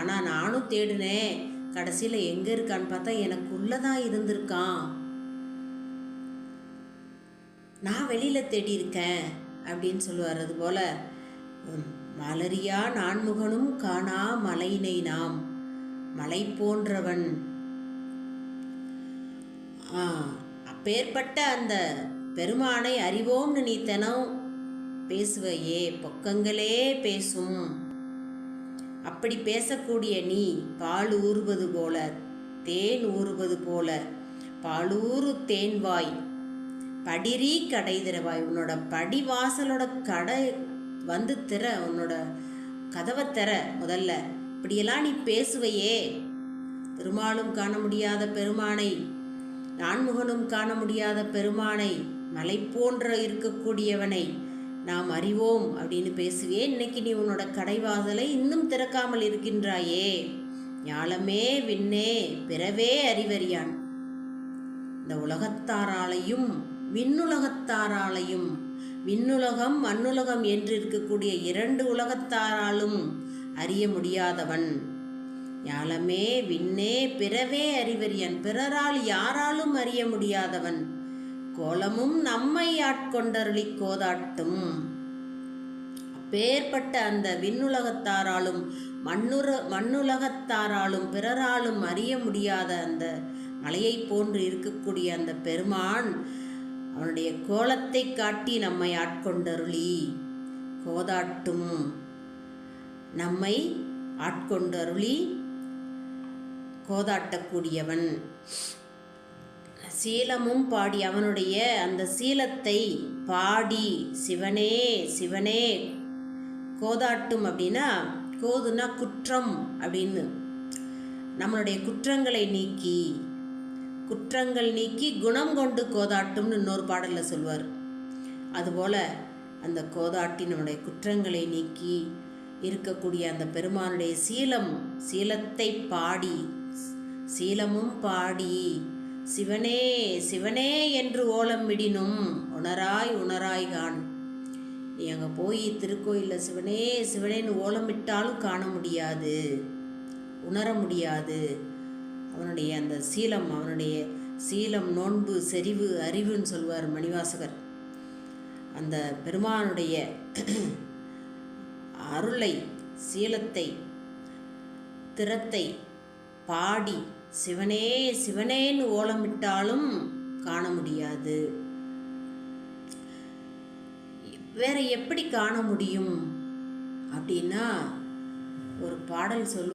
ஆனால் நானும் தேடினேன், கடைசியில் எங்கே இருக்கான்னு பார்த்தா எனக்குள்ளதான் இருந்திருக்கான், நான் வெளியில் தேடியிருக்கேன் அப்படின்னு சொல்லுவார். அதுபோல் மலரியா நான்முகனும் காணா மலையினை நாம், மலை போன்றவன். அப்பேற்பட்ட அந்த பெருமானை அறிவோம்னு நீ தினம் பேசுவையே, பொக்கங்களே பேசும். அப்படி பேசக்கூடிய நீ பால் ஊறுவது போல, தேன் ஊறுவது போல, பாலூறு தேன்வாய் படிரி கடை திறவாய், உன்னோட படிவாசலோட கடை வந்து திற, உன்னோட கதவை திற முதல்ல. இப்படியெல்லாம் நீ பேசுவையே, திருமாலும் காண முடியாத பெருமானை, நான்முகனும் காண முடியாத பெருமானை, மலை போன்ற இருக்கக்கூடியவனை நாம் அறிவோம் அப்படின்னு பேசுவே. இன்னைக்கு நீ உன்னோட கடைவாசலை இன்னும் திறக்காமல் இருக்கின்றாயே, ஞாலமே விண்ணே பிறவே அறிவறியான். இந்த உலகத்தாராலையும் விண்ணுலகத்தாராலையும், விண்ணுலகம் மண்ணுலகம் என்று இருக்கக்கூடிய இரண்டு உலகத்தாராலும் அறிய முடியாதவன். ஞாலமே விண்ணே பிறவே அறிவறியான், பிறரால் யாராலும் அறிய முடியாதவன். கோலமும் நம்மை ஆட்கொண்டருளி கோதாட்டும். அப்பேற்பட்ட அந்த விண்ணுலகத்தாராலும் மண்ணுலகத்தாராலும் பிறராலும் அறிய முடியாத அந்த மலையை போன்று இருக்கக்கூடிய அந்த பெருமான் அவனுடைய கோலத்தை காட்டி நம்மை ஆட்கொண்டருளி கோதாட்டும், நம்மை ஆட்கொண்டருளி கோதாட்டக்கூடியவன். சீலமும் பாடி, அவனுடைய அந்த சீலத்தை பாடி, சிவனே சிவனே கோதாட்டும் அப்படின்னா, கோதுனா குற்றம் அப்படின்னு, நம்மளுடைய குற்றங்களை நீக்கி, குற்றங்கள் நீக்கி குணம் கொண்டு கோதாட்டும்னு இன்னொரு பாடலில் சொல்வார். அதுபோல் அந்த கோதாட்டி நம்முடைய குற்றங்களை நீக்கி இருக்கக்கூடிய அந்த பெருமானுடைய சீலத்தை பாடி, சீலமும் பாடி, சிவனே சிவனே என்று ஓலம் விடினும் உணராய் உணராய்கான். நீ அங்கே போய் திருக்கோயிலில் சிவனே சிவனேன்னு ஓலமிட்டாலும் காண முடியாது, உணர முடியாது. அவனுடைய அந்த சீலம், அவனுடைய சீலம் நோன்பு செறிவு அறிவுன்னு சொல்வார் மணிவாசகர். அந்த பெருமானுடைய அருளை, சீலத்தை, திறத்தை பாடி சிவனே சிவனேன்னு ஓலமிட்டாலும் காண முடியாது. வேற எப்படி காண முடியும் அப்படின்னா, ஒரு பாடல் சொல்லு.